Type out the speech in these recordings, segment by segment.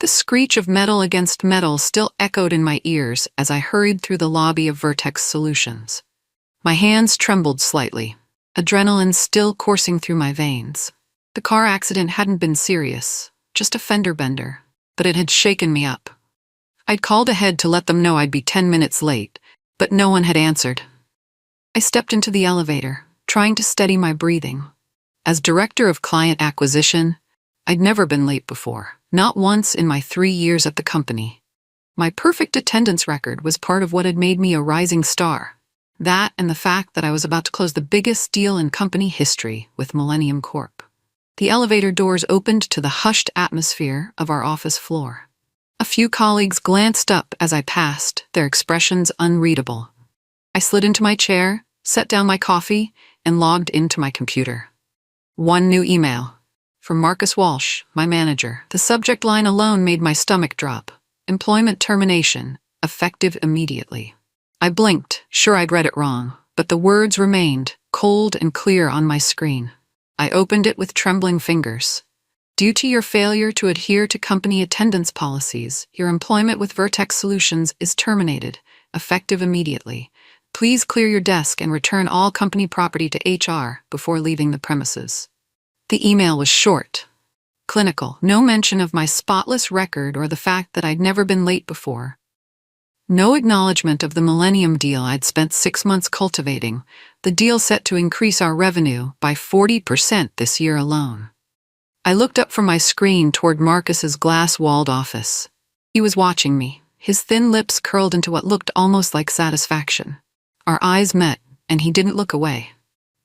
The screech of metal against metal still echoed in my ears as I hurried through the lobby of Vertex Solutions. My hands trembled slightly, adrenaline still coursing through my veins. The car accident hadn't been serious, just a fender bender, but it had shaken me up. I'd called ahead to let them know I'd be 10 minutes late, but no one had answered. I stepped into the elevator, trying to steady my breathing. As director of client acquisition, I'd never been late before, not once in my 3 years at the company. My perfect attendance record was part of what had made me a rising star. That and the fact that I was about to close the biggest deal in company history with Millennium Corp. The elevator doors opened to the hushed atmosphere of our office floor. A few colleagues glanced up as I passed, their expressions unreadable. I slid into my chair, set down my coffee, and logged into my computer. One new email. From Marcus Walsh, my manager. The subject line alone made my stomach drop. Employment termination, effective immediately. I blinked, sure I'd read it wrong, but the words remained, cold and clear on my screen. I opened it with trembling fingers. Due to your failure to adhere to company attendance policies, your employment with Vertex Solutions is terminated, effective immediately. Please clear your desk and return all company property to HR before leaving the premises. The email was short, clinical, no mention of my spotless record or the fact that I'd never been late before. No acknowledgement of the Millennium deal I'd spent 6 months cultivating, the deal set to increase our revenue by 40% this year alone. I looked up from my screen toward Marcus's glass-walled office. He was watching me, his thin lips curled into what looked almost like satisfaction. Our eyes met, and he didn't look away.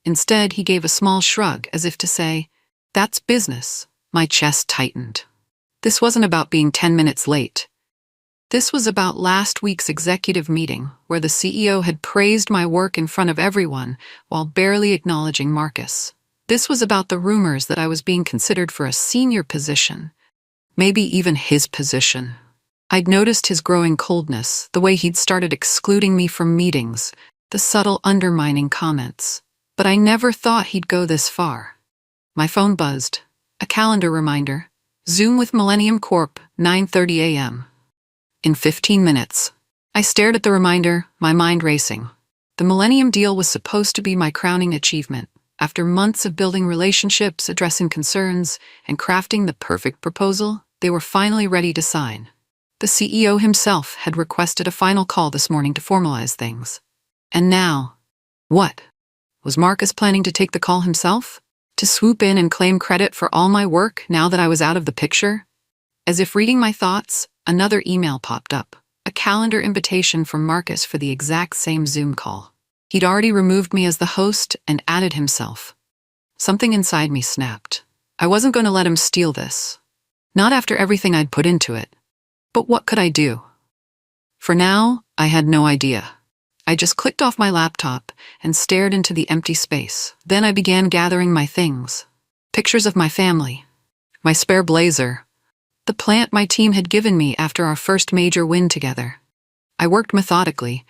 Instead, he gave a small shrug as if to say, "That's business." My chest tightened. This wasn't about being 10 minutes late. This was about last week's executive meeting, where the CEO had praised my work in front of everyone while barely acknowledging Marcus. This was about the rumors that I was being considered for a senior position, maybe even his position. I'd noticed his growing coldness, the way he'd started excluding me from meetings, the subtle undermining comments. But I never thought he'd go this far. My phone buzzed. A calendar reminder. Zoom with Millennium Corp, 9:30 a.m. In 15 minutes. I stared at the reminder, my mind racing. The Millennium deal was supposed to be my crowning achievement. After months of building relationships, addressing concerns, and crafting the perfect proposal, they were finally ready to sign. The CEO himself had requested a final call this morning to formalize things. And now, what? Was Marcus planning to take the call himself? To swoop in and claim credit for all my work now that I was out of the picture? As if reading my thoughts, another email popped up. A calendar invitation from Marcus for the exact same Zoom call. He'd already removed me as the host and added himself. Something inside me snapped. I wasn't going to let him steal this. Not after everything I'd put into it. But what could I do? For now, I had no idea. I just clicked off my laptop and stared into the empty space. Then I began gathering my things. Pictures of my family. My spare blazer. The plant my team had given me after our first major win together. I worked methodically,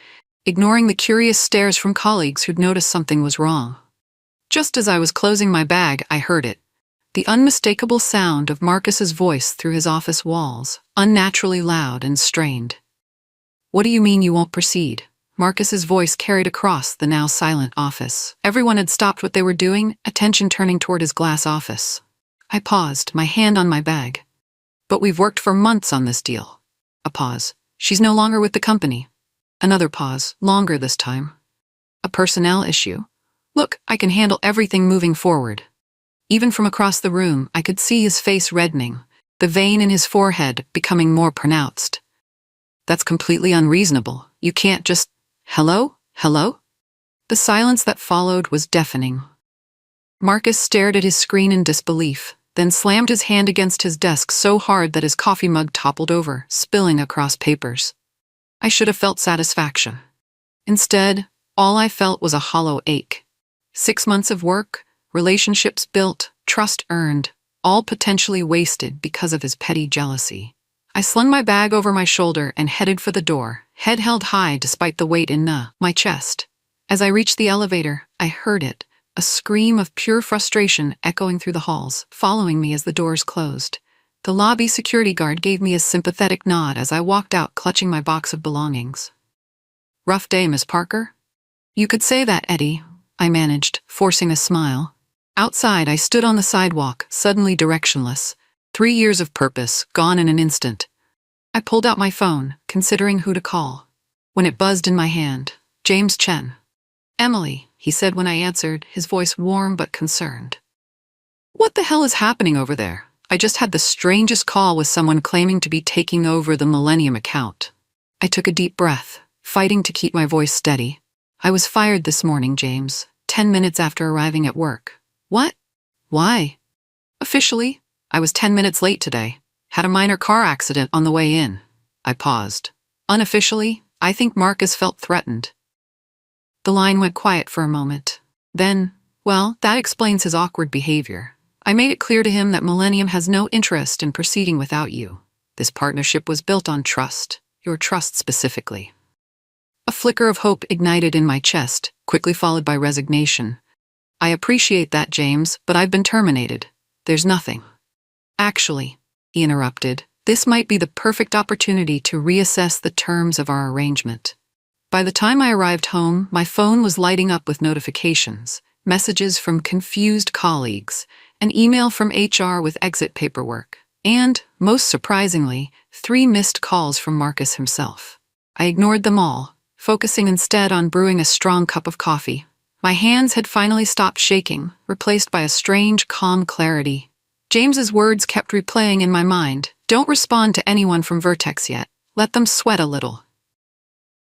ignoring the curious stares from colleagues who'd noticed something was wrong. Just as I was closing my bag, I heard it. The unmistakable sound of Marcus's voice through his office walls, unnaturally loud and strained. "What do you mean you won't proceed?" Marcus's voice carried across the now silent office. Everyone had stopped what they were doing, attention turning toward his glass office. I paused, my hand on my bag. "But we've worked for months on this deal." A pause. "She's no longer with the company." Another pause, longer this time. "A personnel issue?" "Look, I can handle everything moving forward." Even from across the room, I could see his face reddening, the vein in his forehead becoming more pronounced. "That's completely unreasonable. You can't just... Hello? Hello?" The silence that followed was deafening. Marcus stared at his screen in disbelief, then slammed his hand against his desk so hard that his coffee mug toppled over, spilling across papers. I should have felt satisfaction. Instead, all I felt was a hollow ache. 6 months of work, relationships built, trust earned, all potentially wasted because of his petty jealousy. I slung my bag over my shoulder and headed for the door, head held high despite the weight in my chest. As I reached the elevator, I heard it, a scream of pure frustration echoing through the halls, following me as the doors closed. The lobby security guard gave me a sympathetic nod as I walked out clutching my box of belongings. Rough day, Miss Parker? You could say that, Eddie, I managed, forcing a smile. Outside, I stood on the sidewalk, suddenly directionless. 3 years of purpose, gone in an instant. I pulled out my phone, considering who to call. When it buzzed in my hand, James Chen. Emily, he said when I answered, his voice warm but concerned. What the hell is happening over there? I just had the strangest call with someone claiming to be taking over the Millennium account. I took a deep breath, fighting to keep my voice steady. I was fired this morning, James, 10 minutes after arriving at work. What? Why? Officially, I was 10 minutes late today. Had a minor car accident on the way in. I paused. Unofficially, I think Marcus felt threatened. The line went quiet for a moment. Then, well, that explains his awkward behavior. I made it clear to him that Millennium has no interest in proceeding without you. This partnership was built on trust, your trust specifically. A flicker of hope ignited in my chest, quickly followed by resignation. I appreciate that, James, but I've been terminated. There's nothing. Actually, he interrupted, this might be the perfect opportunity to reassess the terms of our arrangement. By the time I arrived home, my phone was lighting up with notifications, messages from confused colleagues, an email from HR with exit paperwork, and, most surprisingly, 3 missed calls from Marcus himself. I ignored them all, focusing instead on brewing a strong cup of coffee. My hands had finally stopped shaking, replaced by a strange, calm clarity. James's words kept replaying in my mind. Don't respond to anyone from Vertex yet. Let them sweat a little.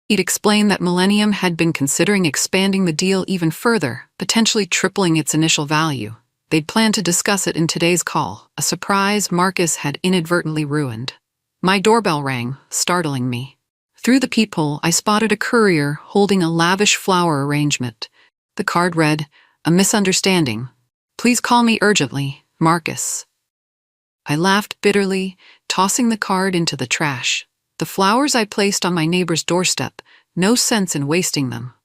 He'd explained that Millennium had been considering expanding the deal even further, potentially tripling its initial value. They'd planned to discuss it in today's call, a surprise Marcus had inadvertently ruined. My doorbell rang, startling me. Through the peephole, I spotted a courier holding a lavish flower arrangement. The card read, "A misunderstanding. Please call me urgently, Marcus." I laughed bitterly, tossing the card into the trash. The flowers I placed on my neighbor's doorstep, no sense in wasting them.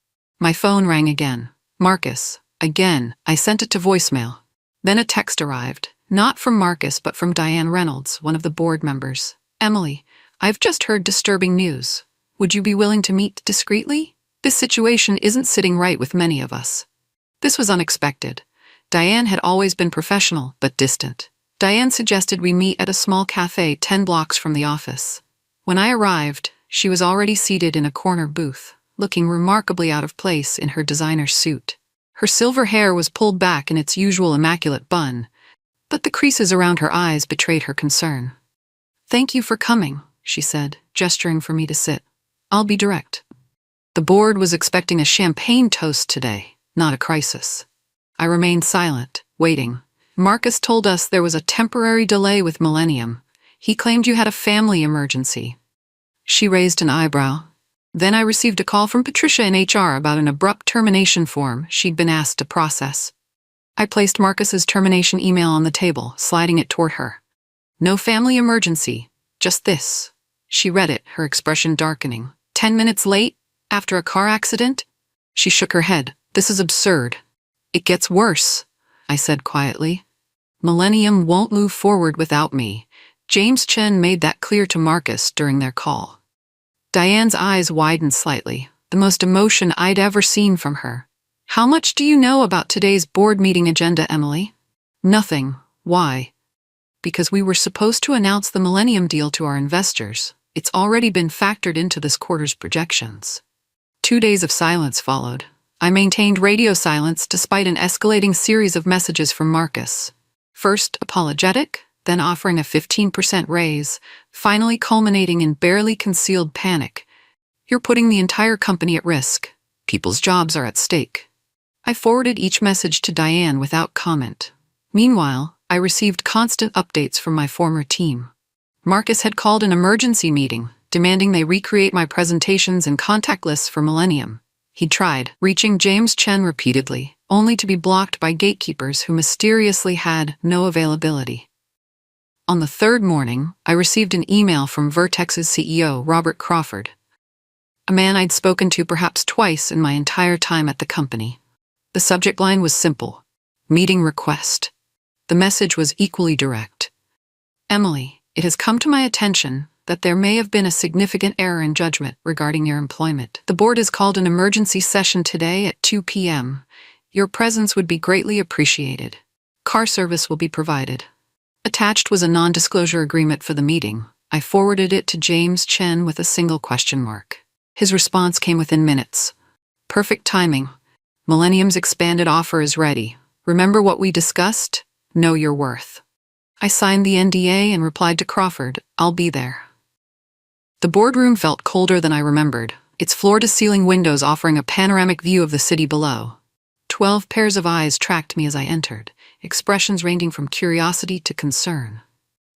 My phone rang again. Marcus. Again, I sent it to voicemail. Then a text arrived, not from Marcus but from Diane Reynolds, one of the board members. Emily, I've just heard disturbing news. Would you be willing to meet discreetly? This situation isn't sitting right with many of us. This was unexpected. Diane had always been professional but distant. Diane suggested we meet at a small cafe 10 blocks from the office. When I arrived, she was already seated in a corner booth, looking remarkably out of place in her designer suit. Her silver hair was pulled back in its usual immaculate bun, but the creases around her eyes betrayed her concern. "Thank you for coming," she said, gesturing for me to sit. "I'll be direct. The board was expecting a champagne toast today, not a crisis." I remained silent, waiting. Marcus told us there was a temporary delay with Millennium. He claimed you had a family emergency. She raised an eyebrow. Then I received a call from Patricia in HR about an abrupt termination form she'd been asked to process. I placed Marcus's termination email on the table, sliding it toward her. "No family emergency, just this." She read it, her expression darkening. 10 minutes late? After a car accident? She shook her head. "This is absurd." "It gets worse," I said quietly. "Millennium won't move forward without me." James Chen made that clear to Marcus during their call. Diane's eyes widened slightly, the most emotion I'd ever seen from her. "How much do you know about today's board meeting agenda, Emily?" "Nothing. Why?" "Because we were supposed to announce the Millennium deal to our investors. It's already been factored into this quarter's projections." 2 days of silence followed. I maintained radio silence despite an escalating series of messages from Marcus. First apologetic, then offering a 15% raise, finally culminating in barely concealed panic. "You're putting the entire company at risk. People's jobs are at stake." I forwarded each message to Diane without comment. Meanwhile, I received constant updates from my former team. Marcus had called an emergency meeting, demanding they recreate my presentations and contact lists for Millennium. He tried, reaching James Chen repeatedly, only to be blocked by gatekeepers who mysteriously had no availability. On the 3rd morning, I received an email from Vertex's CEO, Robert Crawford, a man I'd spoken to perhaps twice in my entire time at the company. The subject line was simple: meeting request. The message was equally direct: Emily, it has come to my attention that there may have been a significant error in judgment regarding your employment. The board has called an emergency session today at 2 p.m. Your presence would be greatly appreciated. Car service will be provided. Attached was a non-disclosure agreement for the meeting. I forwarded it to James Chen with a single question mark. His response came within minutes. Perfect timing. Millennium's expanded offer is ready. Remember what we discussed? Know your worth. I signed the NDA and replied to Crawford, I'll be there. The boardroom felt colder than I remembered, its floor-to-ceiling windows offering a panoramic view of the city below. 12 pairs of eyes tracked me as I entered, expressions ranging from curiosity to concern.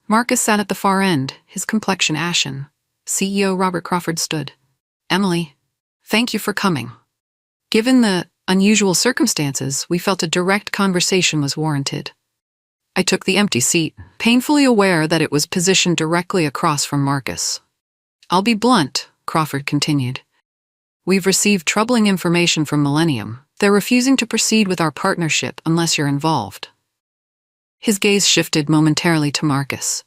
Marcus sat at the far end, his complexion ashen. CEO Robert Crawford stood. Emily, thank you for coming. Given the unusual circumstances, we felt a direct conversation was warranted. I took the empty seat, painfully aware that it was positioned directly across from Marcus. I'll be blunt, Crawford continued. We've received troubling information from Millennium. They're refusing to proceed with our partnership unless you're involved. His gaze shifted momentarily to Marcus.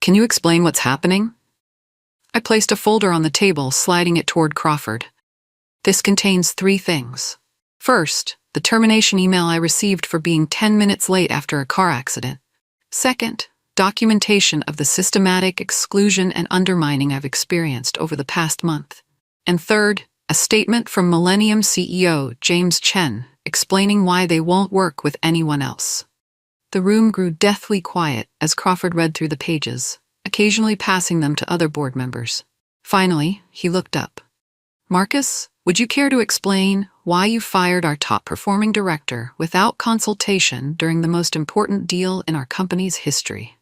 Can you explain what's happening? I placed a folder on the table, sliding it toward Crawford. This contains 3 things. First, the termination email I received for being 10 minutes late after a car accident. Second, documentation of the systematic exclusion and undermining I've experienced over the past month. And third, a statement from Millennium CEO James Chen explaining why they won't work with anyone else. The room grew deathly quiet as Crawford read through the pages, occasionally passing them to other board members. Finally, he looked up. Marcus, would you care to explain why you fired our top-performing director without consultation during the most important deal in our company's history?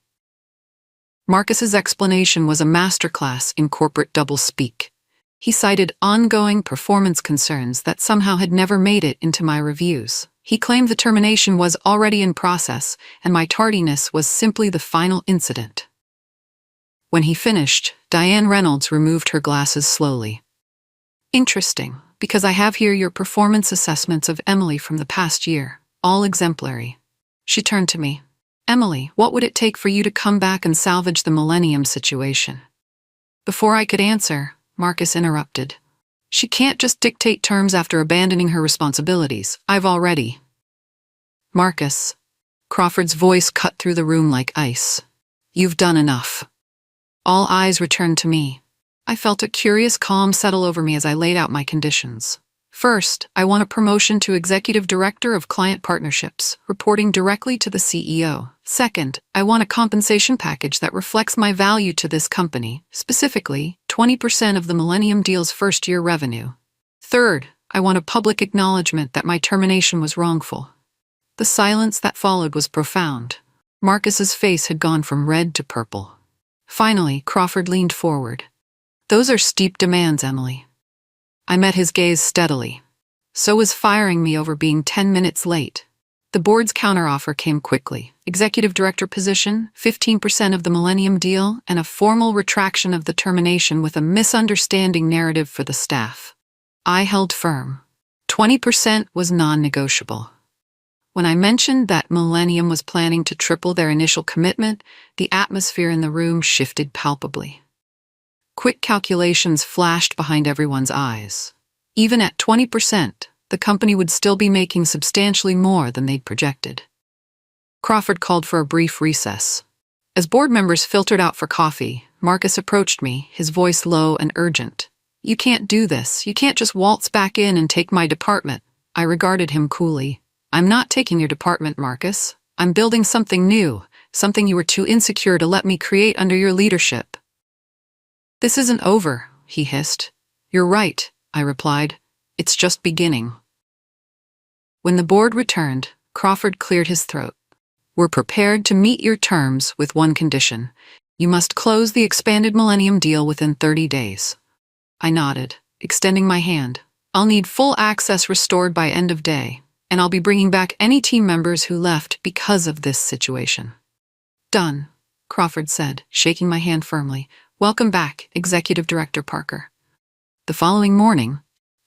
Marcus's explanation was a masterclass in corporate doublespeak. He cited ongoing performance concerns that somehow had never made it into my reviews. He claimed the termination was already in process, and my tardiness was simply the final incident. When he finished, Diane Reynolds removed her glasses slowly. Interesting, because I have here your performance assessments of Emily from the past year, all exemplary. She turned to me. Emily, what would it take for you to come back and salvage the Millennium situation? Before I could answer, Marcus interrupted. She can't just dictate terms after abandoning her responsibilities. I've already. Marcus. Crawford's voice cut through the room like ice. You've done enough. All eyes returned to me. I felt a curious calm settle over me as I laid out my conditions. First, I want a promotion to Executive Director of Client Partnerships, reporting directly to the CEO. Second, I want a compensation package that reflects my value to this company, specifically 20% of the Millennium deal's first-year revenue. Third, I want a public acknowledgement that my termination was wrongful. The silence that followed was profound. Marcus's face had gone from red to purple. Finally, Crawford leaned forward. Those are steep demands, Emily. I met his gaze steadily. So was firing me over being 10 minutes late. The board's counteroffer came quickly. Executive director position, 15% of the Millennium deal, and a formal retraction of the termination with a misunderstanding narrative for the staff. I held firm. 20% was non-negotiable. When I mentioned that Millennium was planning to triple their initial commitment, the atmosphere in the room shifted palpably. Quick calculations flashed behind everyone's eyes. Even at 20%, the company would still be making substantially more than they'd projected. Crawford called for a brief recess. As board members filtered out for coffee, Marcus approached me, his voice low and urgent. You can't do this. You can't just waltz back in and take my department. I regarded him coolly. I'm not taking your department, Marcus. I'm building something new, something you were too insecure to let me create under your leadership. This isn't over, he hissed. You're right, I replied. It's just beginning. When the board returned, Crawford cleared his throat. We're prepared to meet your terms with one condition. You must close the expanded Millennium deal within 30 days. I nodded, extending my hand. I'll need full access restored by end of day, and I'll be bringing back any team members who left because of this situation. Done, Crawford said, shaking my hand firmly. Welcome back, Executive Director Parker. The following morning,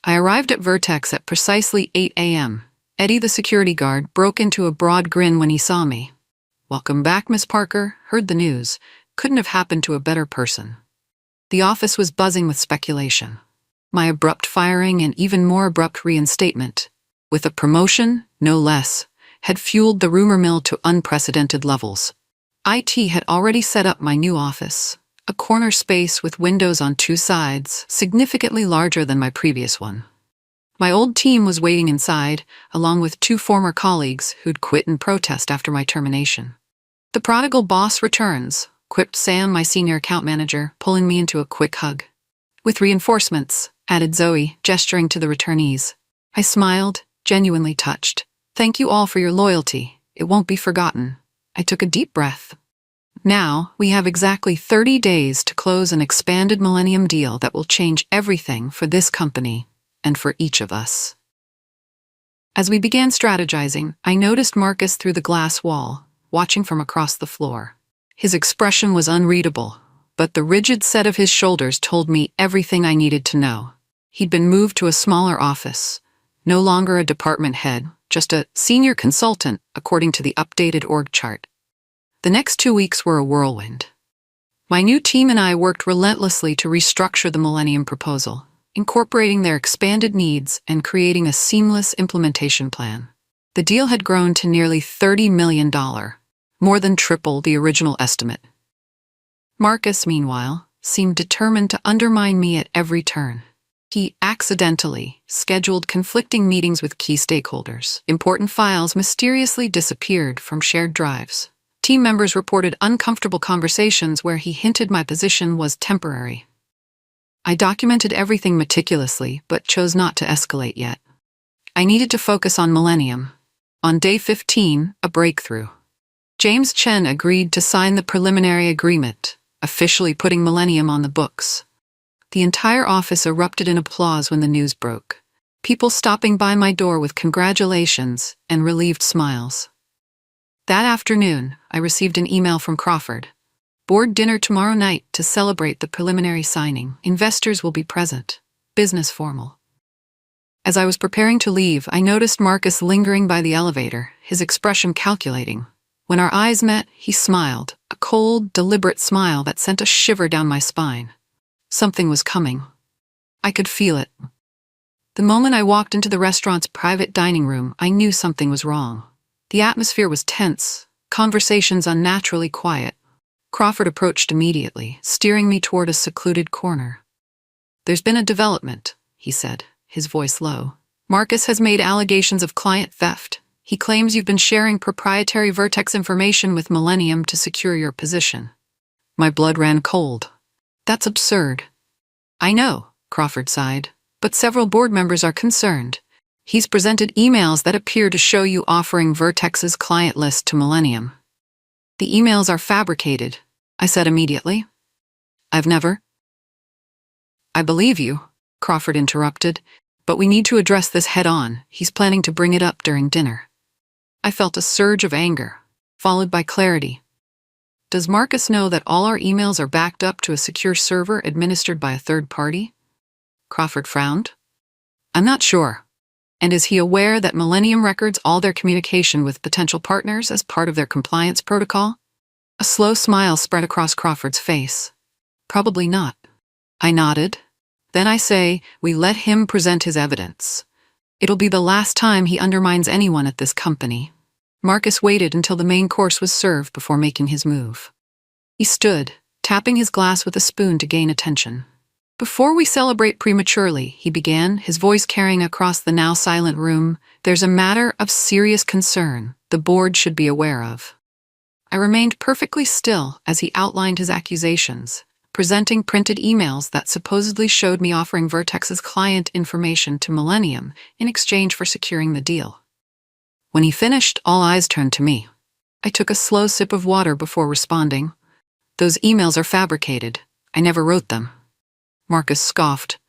I arrived at Vertex at precisely 8 a.m. Eddie, the security guard, broke into a broad grin when he saw me. "Welcome back, Miss Parker. Heard the news. Couldn't have happened to a better person." The office was buzzing with speculation. My abrupt firing and even more abrupt reinstatement, with a promotion, no less, had fueled the rumor mill to unprecedented levels. IT had already set up my new office, a corner space with windows on two sides, significantly larger than my previous one. My old team was waiting inside, along with 2 former colleagues who'd quit in protest after my termination. "The prodigal boss returns," quipped Sam, my senior account manager, pulling me into a quick hug. "With reinforcements," added Zoe, gesturing to the returnees. I smiled, genuinely touched. "Thank you all for your loyalty. It won't be forgotten." I took a deep breath. Now, we have exactly 30 days to close an expanded Millennium deal that will change everything for this company and for each of us. As we began strategizing, I noticed Marcus through the glass wall, watching from across the floor. His expression was unreadable, but the rigid set of his shoulders told me everything I needed to know. He'd been moved to a smaller office, no longer a department head, just a senior consultant, according to the updated org chart. The next 2 weeks were a whirlwind. My new team and I worked relentlessly to restructure the Millennium proposal, incorporating their expanded needs and creating a seamless implementation plan. The deal had grown to nearly $30 million, more than triple the original estimate. Marcus, meanwhile, seemed determined to undermine me at every turn. He accidentally scheduled conflicting meetings with key stakeholders. Important files mysteriously disappeared from shared drives. Team members reported uncomfortable conversations where he hinted my position was temporary. I documented everything meticulously, but chose not to escalate yet. I needed to focus on Millennium. On day 15, a breakthrough. James Chen agreed to sign the preliminary agreement, officially putting Millennium on the books. The entire office erupted in applause when the news broke, people stopping by my door with congratulations and relieved smiles. That afternoon, I received an email from Crawford. "Board dinner tomorrow night to celebrate the preliminary signing. Investors will be present. Business formal." As I was preparing to leave, I noticed Marcus lingering by the elevator, his expression calculating. When our eyes met, he smiled, a cold, deliberate smile that sent a shiver down my spine. Something was coming. I could feel it. The moment I walked into the restaurant's private dining room, I knew something was wrong. The atmosphere was tense, conversations unnaturally quiet. Crawford approached immediately, steering me toward a secluded corner. "There's been a development," he said, his voice low. "Marcus has made allegations of client theft. He claims you've been sharing proprietary Vertex information with Millennium to secure your position." My blood ran cold. "That's absurd." "I know," Crawford sighed, "but several board members are concerned. He's presented emails that appear to show you offering Vertex's client list to Millennium." "The emails are fabricated," I said immediately. "I've never—" "I believe you," Crawford interrupted, "but we need to address this head-on. He's planning to bring it up during dinner." I felt a surge of anger, followed by clarity. "Does Marcus know that all our emails are backed up to a secure server administered by a third party?" Crawford frowned. "I'm not sure. And is he aware that Millennium records all their communication with potential partners as part of their compliance protocol?" A slow smile spread across Crawford's face. "Probably not." I nodded. "Then I say, we let him present his evidence. It'll be the last time he undermines anyone at this company." Marcus waited until the main course was served before making his move. He stood, tapping his glass with a spoon to gain attention. "Before we celebrate prematurely," he began, his voice carrying across the now silent room, "there's a matter of serious concern the board should be aware of." I remained perfectly still as he outlined his accusations, presenting printed emails that supposedly showed me offering Vertex's client information to Millennium in exchange for securing the deal. When he finished, all eyes turned to me. I took a slow sip of water before responding. "Those emails are fabricated. I never wrote them." Marcus scoffed.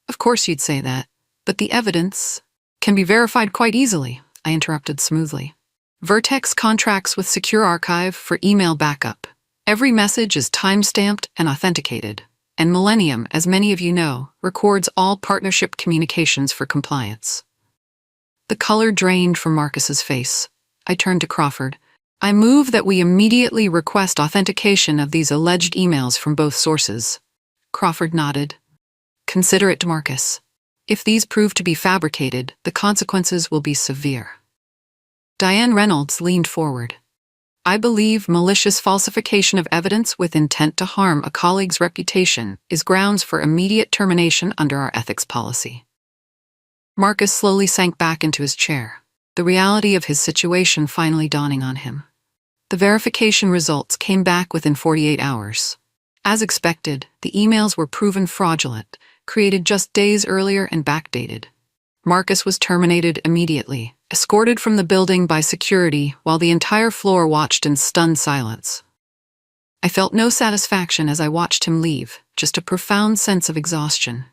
"Of course you'd say that, but the evidence can be verified quite easily," I interrupted smoothly. "Vertex contracts with Secure Archive for email backup. Every message is time-stamped and authenticated, and Millennium, as many of you know, records all partnership communications for compliance." The color drained from Marcus's face. I turned to Crawford. I move that we immediately request authentication of these alleged emails from both sources. Crawford nodded. Consider it, Marcus. If these prove to be fabricated, the consequences will be severe. Diane Reynolds leaned forward. I believe malicious falsification of evidence with intent to harm a colleague's reputation is grounds for immediate termination under our ethics policy. Marcus slowly sank back into his chair, the reality of his situation finally dawning on him. The verification results came back within 48 hours. As expected, the emails were proven fraudulent, created just days earlier and backdated. Marcus was terminated immediately, escorted from the building by security while the entire floor watched in stunned silence. I felt no satisfaction as I watched him leave, just a profound sense of exhaustion.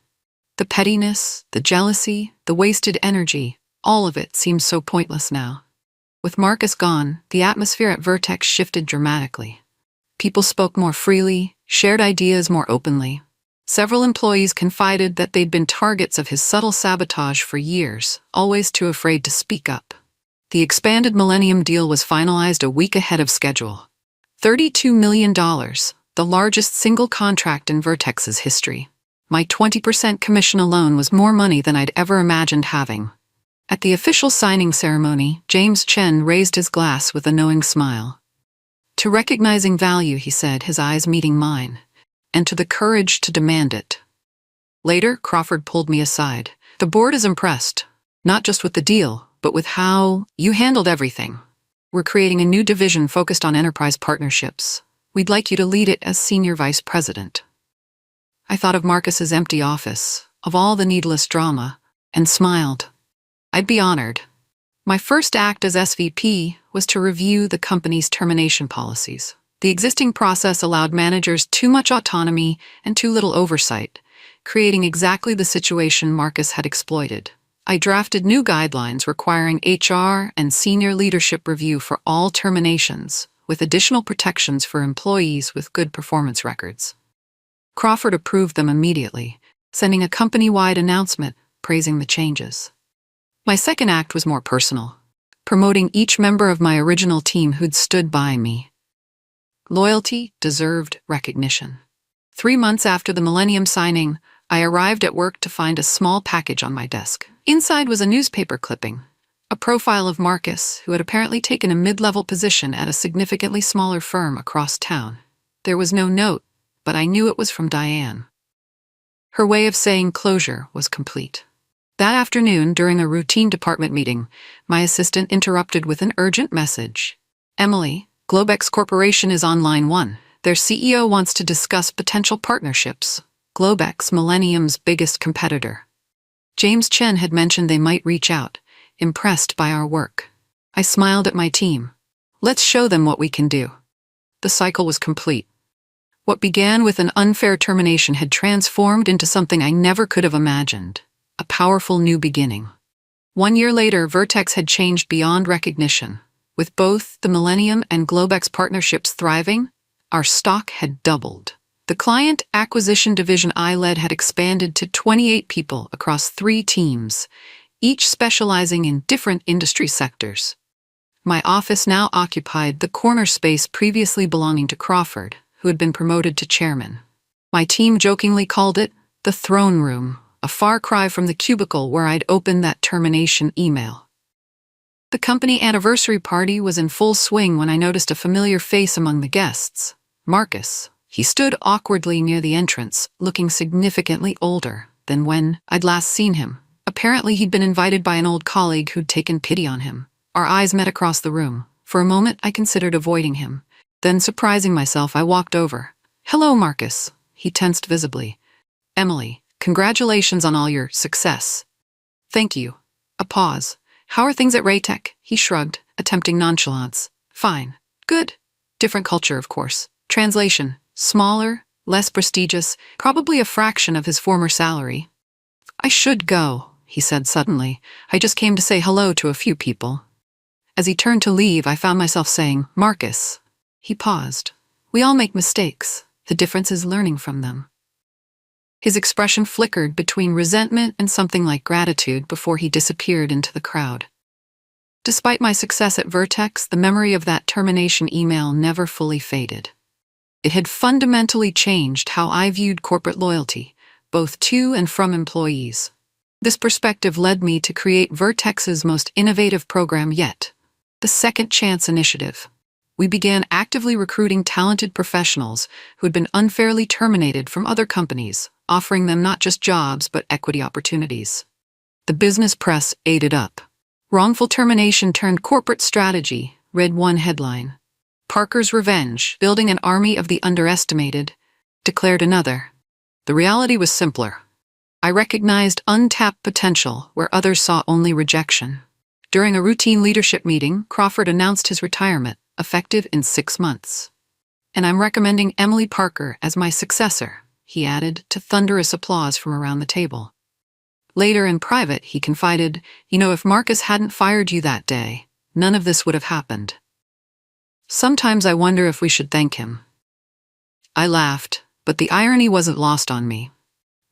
The pettiness, the jealousy, the wasted energy, all of it seemed so pointless now. With Marcus gone, the atmosphere at Vertex shifted dramatically. People spoke more freely, shared ideas more openly. Several employees confided that they'd been targets of his subtle sabotage for years, always too afraid to speak up. The expanded Millennium deal was finalized a week ahead of schedule. $32 million, the largest single contract in Vertex's history. My 20% commission alone was more money than I'd ever imagined having. At the official signing ceremony, James Chen raised his glass with a knowing smile. To recognizing value, he said, his eyes meeting mine, and to the courage to demand it. Later, Crawford pulled me aside. The board is impressed, not just with the deal, but with how you handled everything. We're creating a new division focused on enterprise partnerships. We'd like you to lead it as senior vice president. I thought of Marcus's empty office, of all the needless drama, and smiled. I'd be honored. My first act as SVP was to review the company's termination policies. The existing process allowed managers too much autonomy and too little oversight, creating exactly the situation Marcus had exploited. I drafted new guidelines requiring HR and senior leadership review for all terminations, with additional protections for employees with good performance records. Crawford approved them immediately, sending a company-wide announcement praising the changes. My second act was more personal, promoting each member of my original team who'd stood by me. Loyalty deserved recognition. 3 months after the Millennium signing, I arrived at work to find a small package on my desk. Inside was a newspaper clipping, a profile of Marcus, who had apparently taken a mid-level position at a significantly smaller firm across town. There was no note, but I knew it was from Diane. Her way of saying closure was complete. That afternoon, during a routine department meeting, my assistant interrupted with an urgent message. Emily, Globex Corporation is on line 1. Their CEO wants to discuss potential partnerships. Globex, Millennium's biggest competitor. James Chen had mentioned they might reach out, impressed by our work. I smiled at my team. Let's show them what we can do. The cycle was complete. What began with an unfair termination had transformed into something I never could have imagined. A powerful new beginning. 1 year later, Vertex had changed beyond recognition. With both the Millennium and Globex partnerships thriving, our stock had doubled. The client acquisition division I led had expanded to 28 people across 3 teams, each specializing in different industry sectors. My office now occupied the corner space previously belonging to Crawford, who had been promoted to chairman. My team jokingly called it the throne room, a far cry from the cubicle where I'd opened that termination email. The company anniversary party was in full swing when I noticed a familiar face among the guests. Marcus. He stood awkwardly near the entrance, looking significantly older than when I'd last seen him. Apparently he'd been invited by an old colleague who'd taken pity on him. Our eyes met across the room. For a moment I considered avoiding him. Then, surprising myself, I walked over. Hello, Marcus. He tensed visibly. Emily, congratulations on all your success. Thank you. A pause. How are things at Raytech? He shrugged, attempting nonchalance. Fine. Good. Different culture, of course. Translation. Smaller, less prestigious, probably a fraction of his former salary. I should go, he said suddenly. I just came to say hello to a few people. As he turned to leave, I found myself saying, Marcus. He paused. We all make mistakes. The difference is learning from them. His expression flickered between resentment and something like gratitude before he disappeared into the crowd. Despite my success at Vertex, the memory of that termination email never fully faded. It had fundamentally changed how I viewed corporate loyalty, both to and from employees. This perspective led me to create Vertex's most innovative program yet, the Second Chance Initiative. We began actively recruiting talented professionals who had been unfairly terminated from other companies, offering them not just jobs but equity opportunities. The business press ate it up. Wrongful termination turned corporate strategy, read one headline. Parker's Revenge, building an army of the underestimated, declared another. The reality was simpler. I recognized untapped potential where others saw only rejection. During a routine leadership meeting, Crawford announced his retirement, effective in 6 months. "And I'm recommending Emily Parker as my successor," he added, to thunderous applause from around the table. Later in private, he confided, "If Marcus hadn't fired you that day, none of this would have happened. Sometimes I wonder if we should thank him." I laughed, but the irony wasn't lost on me.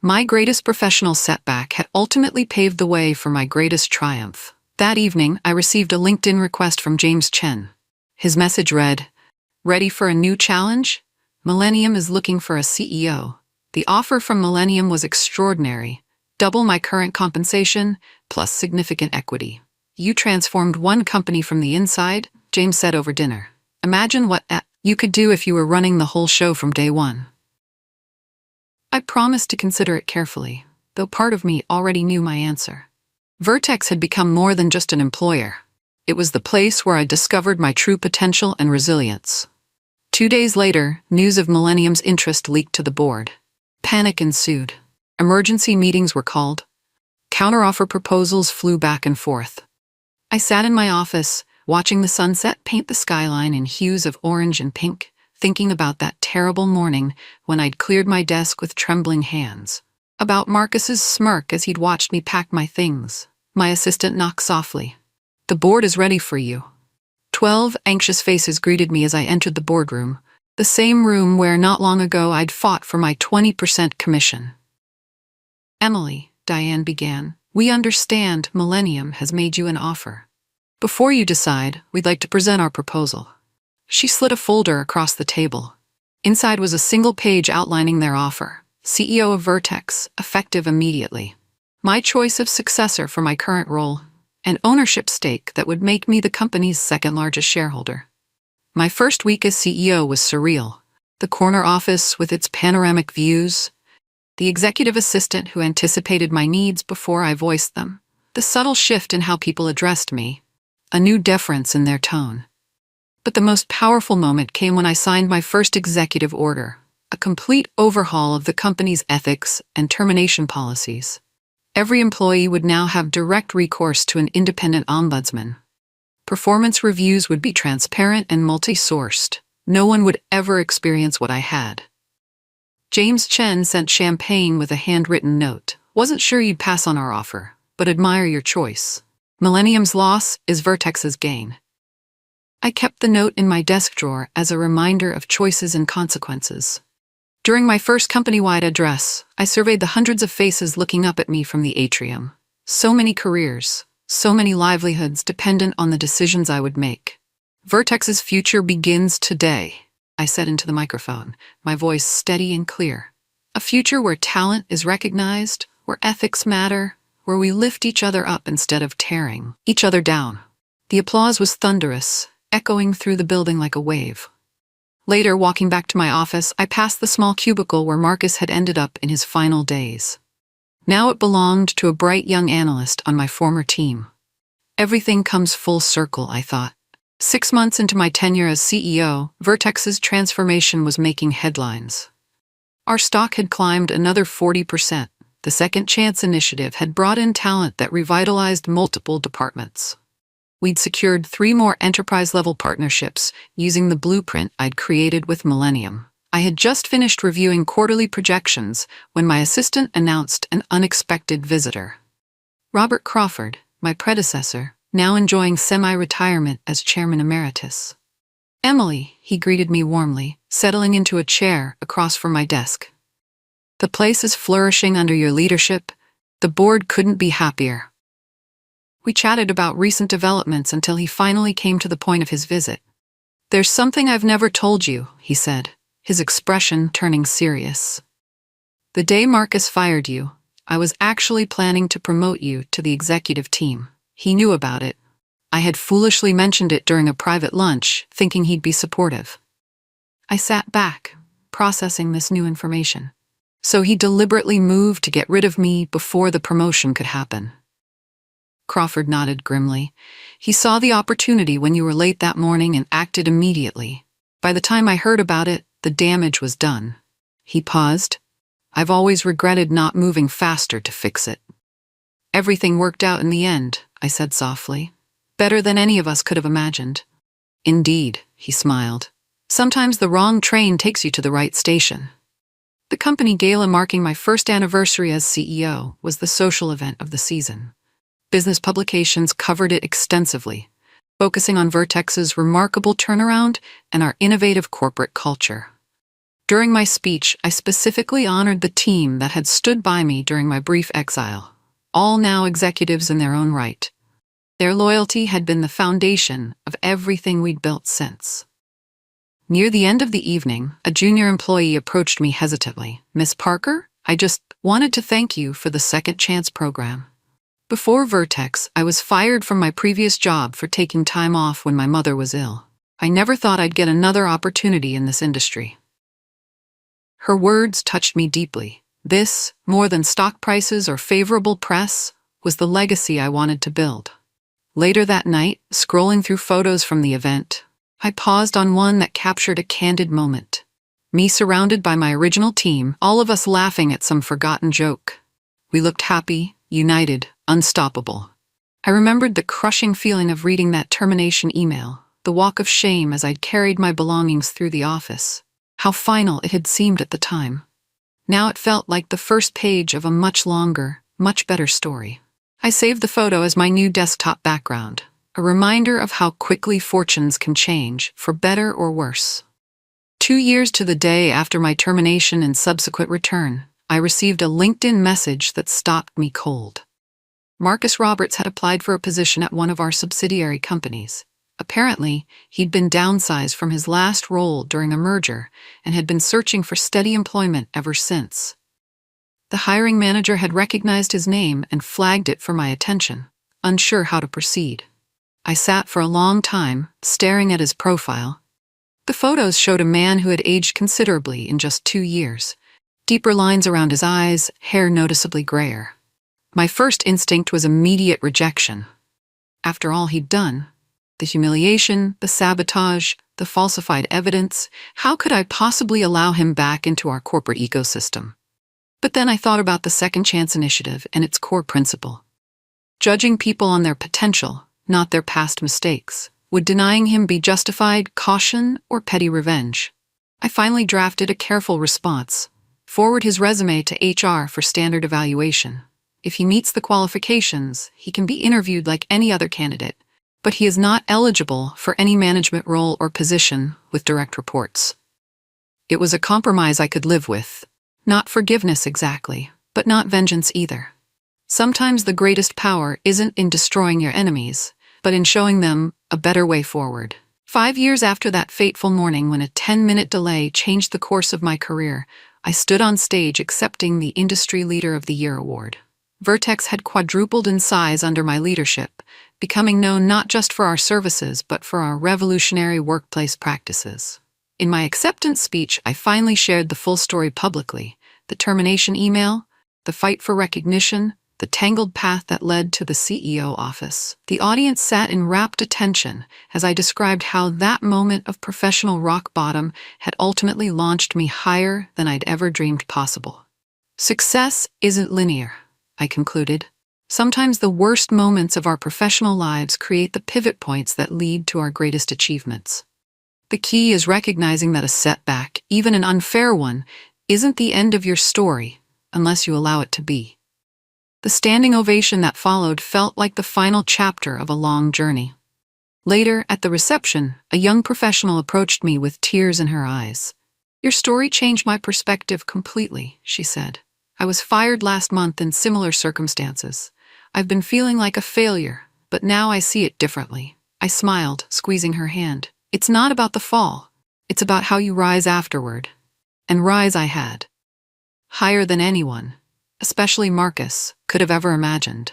My greatest professional setback had ultimately paved the way for my greatest triumph. That evening, I received a LinkedIn request from James Chen. His message read, "Ready for a new challenge? Millennium is looking for a CEO. The offer from Millennium was extraordinary. Double my current compensation, plus significant equity. You transformed one company from the inside," James said over dinner. "Imagine what you could do if you were running the whole show from day one." I promised to consider it carefully, though part of me already knew my answer. Vertex had become more than just an employer. It was the place where I discovered my true potential and resilience. 2 days later, news of Millennium's interest leaked to the board. Panic ensued. Emergency meetings were called. Counteroffer proposals flew back and forth. I sat in my office, watching the sunset paint the skyline in hues of orange and pink, thinking about that terrible morning when I'd cleared my desk with trembling hands. About Marcus's smirk as he'd watched me pack my things. My assistant knocked softly. "The board is ready for you." 12 anxious faces greeted me as I entered the boardroom, the same room where not long ago I'd fought for my 20% commission. "Emily," Diane began, "we understand Millennium has made you an offer. Before you decide, we'd like to present our proposal." She slid a folder across the table. Inside was a single page outlining their offer. CEO of Vertex, effective immediately. My choice of successor for my current role, an ownership stake that would make me the company's second-largest shareholder. My first week as CEO was surreal. The corner office with its panoramic views, the executive assistant who anticipated my needs before I voiced them, the subtle shift in how people addressed me, a new deference in their tone. But the most powerful moment came when I signed my first executive order, a complete overhaul of the company's ethics and termination policies. Every employee would now have direct recourse to an independent ombudsman. Performance reviews would be transparent and multi-sourced. No one would ever experience what I had. James Chen sent champagne with a handwritten note. "Wasn't sure you'd pass on our offer, but admire your choice. Millennium's loss is Vertex's gain." I kept the note in my desk drawer as a reminder of choices and consequences. During my first company-wide address, I surveyed the hundreds of faces looking up at me from the atrium. So many careers, so many livelihoods dependent on the decisions I would make. "Vertex's future begins today," I said into the microphone, my voice steady and clear. "A future where talent is recognized, where ethics matter, where we lift each other up instead of tearing each other down." The applause was thunderous, echoing through the building like a wave. Later, walking back to my office, I passed the small cubicle where Marcus had ended up in his final days. Now it belonged to a bright young analyst on my former team. Everything comes full circle, I thought. 6 months into my tenure as CEO, Vertex's transformation was making headlines. Our stock had climbed another 40%. The Second Chance Initiative had brought in talent that revitalized multiple departments. We'd secured 3 more enterprise-level partnerships using the blueprint I'd created with Millennium. I had just finished reviewing quarterly projections when my assistant announced an unexpected visitor. Robert Crawford, my predecessor, now enjoying semi-retirement as chairman emeritus. "Emily," he greeted me warmly, settling into a chair across from my desk. "The place is flourishing under your leadership. The board couldn't be happier." We chatted about recent developments until he finally came to the point of his visit. "There's something I've never told you," he said, his expression turning serious. "The day Marcus fired you, I was actually planning to promote you to the executive team. He knew about it. I had foolishly mentioned it during a private lunch, thinking he'd be supportive." I sat back, processing this new information. So he deliberately moved to get rid of me before the promotion could happen. Crawford nodded grimly. "He saw the opportunity when you were late that morning and acted immediately. By the time I heard about it, the damage was done." He paused. "I've always regretted not moving faster to fix it." "Everything worked out in the end," I said softly. "Better than any of us could have imagined." "Indeed," he smiled. "Sometimes the wrong train takes you to the right station." The company gala marking my first anniversary as CEO was the social event of the season. Business publications covered it extensively, focusing on Vertex's remarkable turnaround and our innovative corporate culture. During my speech, I specifically honored the team that had stood by me during my brief exile, all now executives in their own right. Their loyalty had been the foundation of everything we'd built since. Near the end of the evening, a junior employee approached me hesitantly. "Miss Parker, I just wanted to thank you for the Second Chance program. Before Vertex, I was fired from my previous job for taking time off when my mother was ill. I never thought I'd get another opportunity in this industry." Her words touched me deeply. This, more than stock prices or favorable press, was the legacy I wanted to build. Later that night, scrolling through photos from the event, I paused on one that captured a candid moment. Me surrounded by my original team, all of us laughing at some forgotten joke. We looked happy, united, unstoppable. I remembered the crushing feeling of reading that termination email, the walk of shame as I'd carried my belongings through the office. How final it had seemed at the time. Now it felt like the first page of a much longer, much better story. I saved the photo as my new desktop background, a reminder of how quickly fortunes can change, for better or worse. 2 years to the day after my termination and subsequent return, I received a LinkedIn message that stopped me cold. Marcus Roberts had applied for a position at one of our subsidiary companies. Apparently, he'd been downsized from his last role during a merger and had been searching for steady employment ever since. The hiring manager had recognized his name and flagged it for my attention, unsure how to proceed. I sat for a long time, staring at his profile. The photos showed a man who had aged considerably in just 2 years. Deeper lines around his eyes, hair noticeably grayer. My first instinct was immediate rejection. After all he'd done, the humiliation, the sabotage, the falsified evidence, how could I possibly allow him back into our corporate ecosystem? But then I thought about the Second Chance Initiative and its core principle. Judging people on their potential, not their past mistakes. Would denying him be justified caution or petty revenge? I finally drafted a careful response. Forward his resume to HR for standard evaluation. If he meets the qualifications, he can be interviewed like any other candidate, but he is not eligible for any management role or position with direct reports. It was a compromise I could live with. Not forgiveness exactly, but not vengeance either. Sometimes the greatest power isn't in destroying your enemies, but in showing them a better way forward. 5 years after that fateful morning when a 10-minute delay changed the course of my career, I stood on stage accepting the Industry Leader of the Year award. Vertex had quadrupled in size under my leadership, becoming known not just for our services but for our revolutionary workplace practices. In my acceptance speech, I finally shared the full story publicly: the termination email, the fight for recognition, the tangled path that led to the CEO office. The audience sat in rapt attention as I described how that moment of professional rock bottom had ultimately launched me higher than I'd ever dreamed possible. Success isn't linear, I concluded. Sometimes the worst moments of our professional lives create the pivot points that lead to our greatest achievements. The key is recognizing that a setback, even an unfair one, isn't the end of your story unless you allow it to be. The standing ovation that followed felt like the final chapter of a long journey. Later, at the reception, a young professional approached me with tears in her eyes. "Your story changed my perspective completely," she said. "I was fired last month in similar circumstances. I've been feeling like a failure, But now I see it differently. I smiled, squeezing her hand. It's not about the fall. It's about how you rise afterward. And rise I had. Higher than anyone, especially Marcus, could have ever imagined.